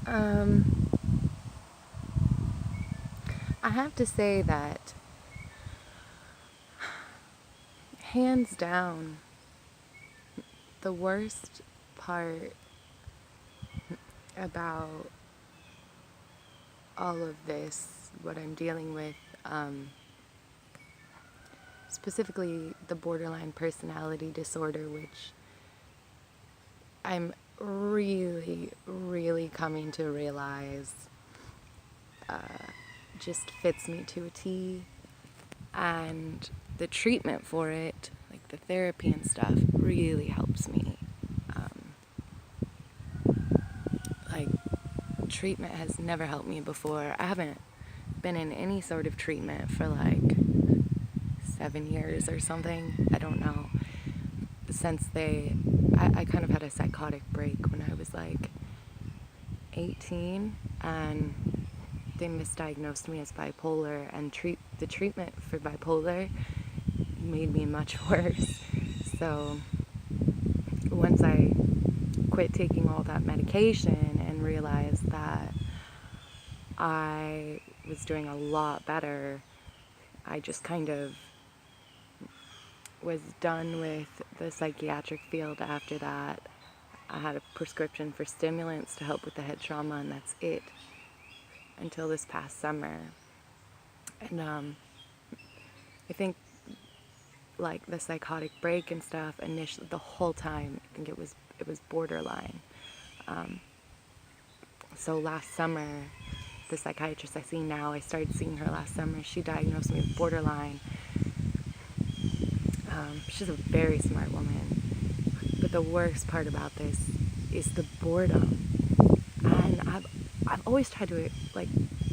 Um, I have to say that, hands down, the worst part about all of this, what I'm dealing with, specifically the borderline personality disorder, which I'm really, really coming to realize just fits me to a T. And the treatment for it, like the therapy and stuff, really helps me. Like, treatment has never helped me before. I haven't been in any sort of treatment for like 7 years or something. I don't know. Since I kind of had a psychotic break when I was like 18, and they misdiagnosed me as bipolar, and the treatment for bipolar made me much worse. So once I quit taking all that medication and realized that I was doing a lot better, I just kind of was done with the psychiatric field after that. I had a prescription for stimulants to help with the head trauma, and that's it until this past summer. And I think, like, the psychotic break and stuff, initially, the whole time, I think it was borderline. So last summer, the psychiatrist I see now, I started seeing her last summer. She diagnosed me with borderline. She's a very smart woman. But the worst part about this is the boredom. And I've always tried to, like,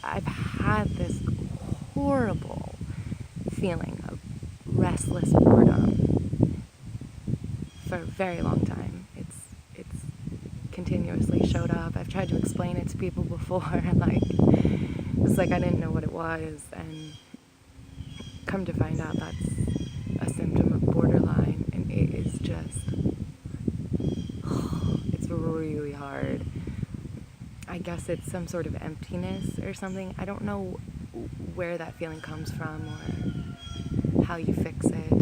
I've had this horrible feeling of restless boredom for a very long time. It's continuously showed up. I've tried to explain it to people before, like, it's like I didn't know what it was, and come to find out that's a symptom of borderline, and it is just, it's really hard. I guess it's some sort of emptiness or something. I don't know where that feeling comes from or how you fix it,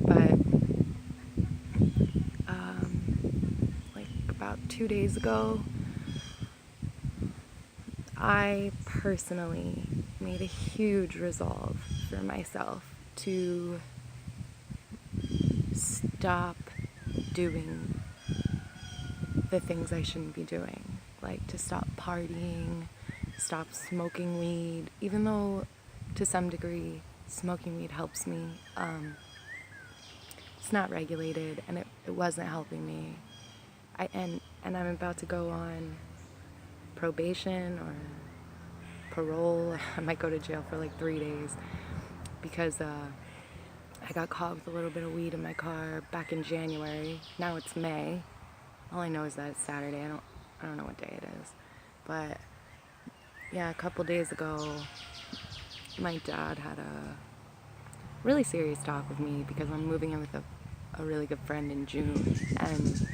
but like about 2 days ago, I personally made a huge resolve for myself to stop doing the things I shouldn't be doing, like to stop partying, stop smoking weed, even though to some degree smoking weed helps me. It's not regulated, and it wasn't helping me. And I'm about to go on probation or parole. I might go to jail for like 3 days because I got caught with a little bit of weed in my car back in January. Now it's May. All I know is that it's Saturday. I don't know what day it is. But yeah, a couple days ago, my dad had a really serious talk with me because I'm moving in with a really good friend in June, and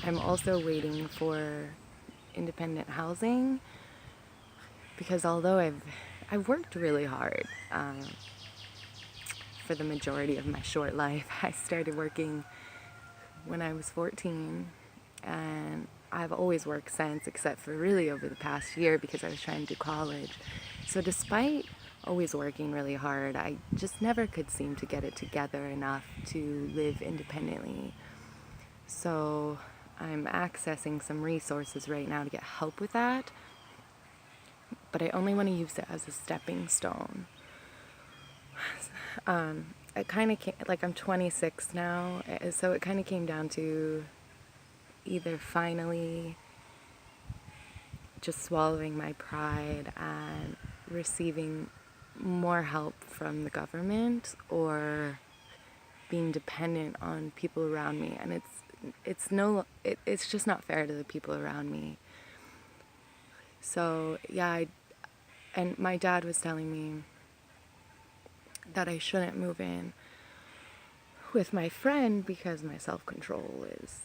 I'm also waiting for independent housing because although I've worked really hard for the majority of my short life. I started working when I was 14, and I've always worked since, except for really over the past year because I was trying to do college. So despite always working really hard, I just never could seem to get it together enough to live independently. So I'm accessing some resources right now to get help with that, but I only want to use it as a stepping stone. It kind of came, like, I'm 26 now, so it kind of came down to either finally just swallowing my pride and receiving more help from the government, or being dependent on people around me. And it's just not fair to the people around me. So yeah, and my dad was telling me that I shouldn't move in with my friend because my self-control is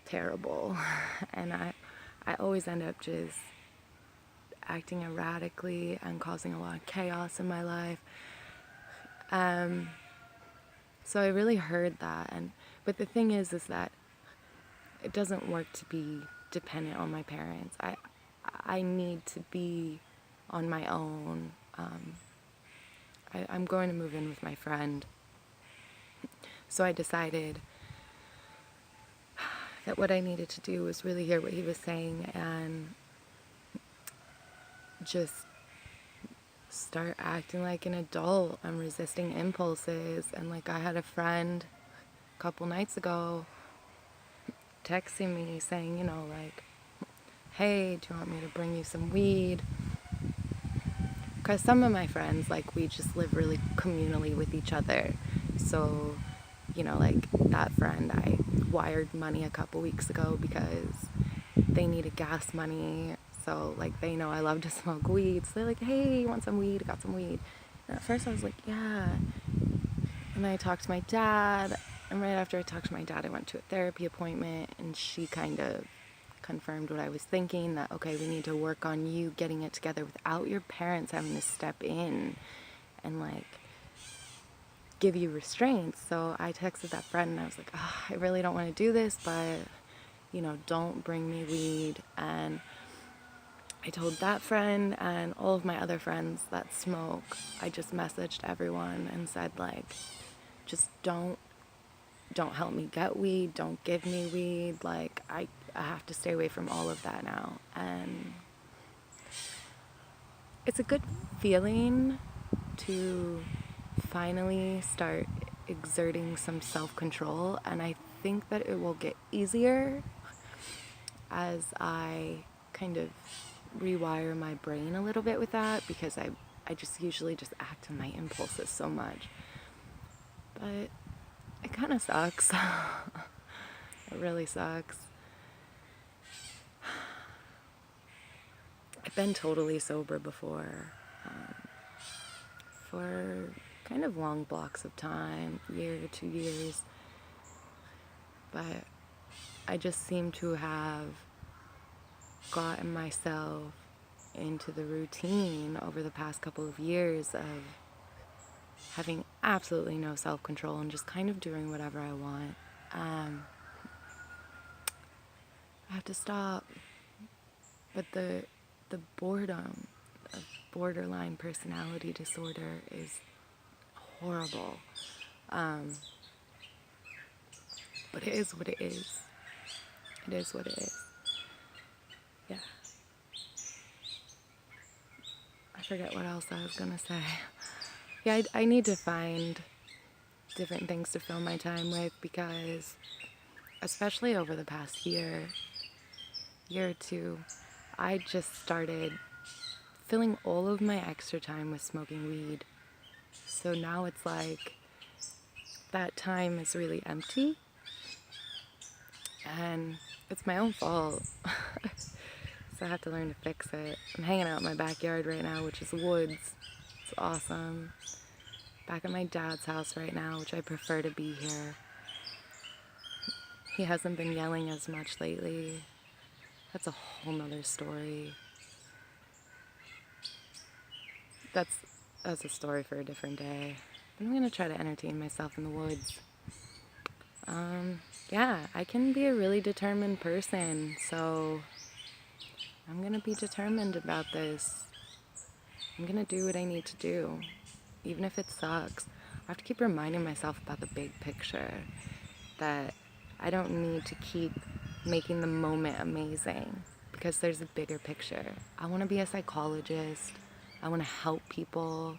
terrible. And I always end up just acting erratically and causing a lot of chaos in my life. So I really heard that. But the thing is that it doesn't work to be dependent on my parents. I need to be on my own. I'm going to move in with my friend. So I decided that what I needed to do was really hear what he was saying and just start acting like an adult and resisting impulses. And like, I had a friend a couple nights ago texting me saying, like, hey, do you want me to bring you some weed? Because some of my friends, like, we just live really communally with each other. So, like that friend, I wired money a couple weeks ago because they needed gas money. So, like, they know I love to smoke weed. So they're like, hey, you want some weed? I got some weed. And at first I was like, yeah. And then I talked to my dad. And right after I talked to my dad, I went to a therapy appointment. And she kind of confirmed what I was thinking, that, okay, we need to work on you getting it together without your parents having to step in and, like, give you restraints. So I texted that friend and I was like, oh, I really don't want to do this, but, don't bring me weed. And I told that friend and all of my other friends that smoke, I just messaged everyone and said, like, just don't help me get weed, don't give me weed, like, I have to stay away from all of that now. And it's a good feeling to finally start exerting some self-control, and I think that it will get easier as I kind of rewire my brain a little bit with that, because I just usually just act on my impulses so much. But it kind of sucks. It really sucks. I've been totally sober before, for kind of long blocks of time, year to 2 years, but I just seem to have gotten myself into the routine over the past couple of years of having absolutely no self-control and just kind of doing whatever I want. I have to stop. But the boredom of borderline personality disorder is horrible. But it is what it is. It is what it is. Yeah. I forget what else I was gonna say. Yeah, I need to find different things to fill my time with, because especially over the past year or two, I just started filling all of my extra time with smoking weed. So now it's like that time is really empty, and it's my own fault. So I have to learn to fix it. I'm hanging out in my backyard right now, which is woods. It's awesome. Back at my dad's house right now, which I prefer to be here. He hasn't been yelling as much lately. That's a whole nother story. That's a story for a different day. I'm gonna try to entertain myself in the woods. Yeah, I can be a really determined person, so I'm gonna be determined about this. I'm gonna do what I need to do, even if it sucks. I have to keep reminding myself about the big picture, that I don't need to keep making the moment amazing, because there's a bigger picture. I want to be a psychologist. I want to help people.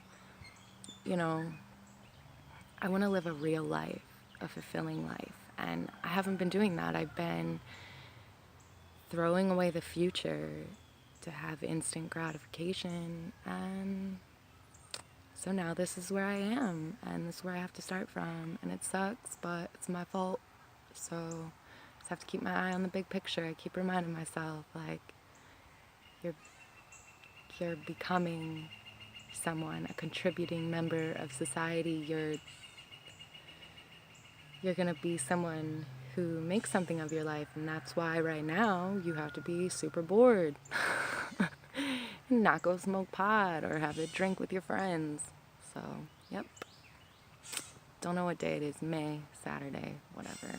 I want to live a real life, a fulfilling life. And I haven't been doing that. I've been throwing away the future to have instant gratification. And so now this is where I am, and this is where I have to start from. And it sucks, but it's my fault. So I just have to keep my eye on the big picture. I keep reminding myself, like, you're becoming someone, a contributing member of society. You're you're going to be someone who makes something of your life. And that's why right now you have to be super bored. And not go smoke pot or have a drink with your friends. So, yep. Don't know what day it is. May, Saturday, whatever.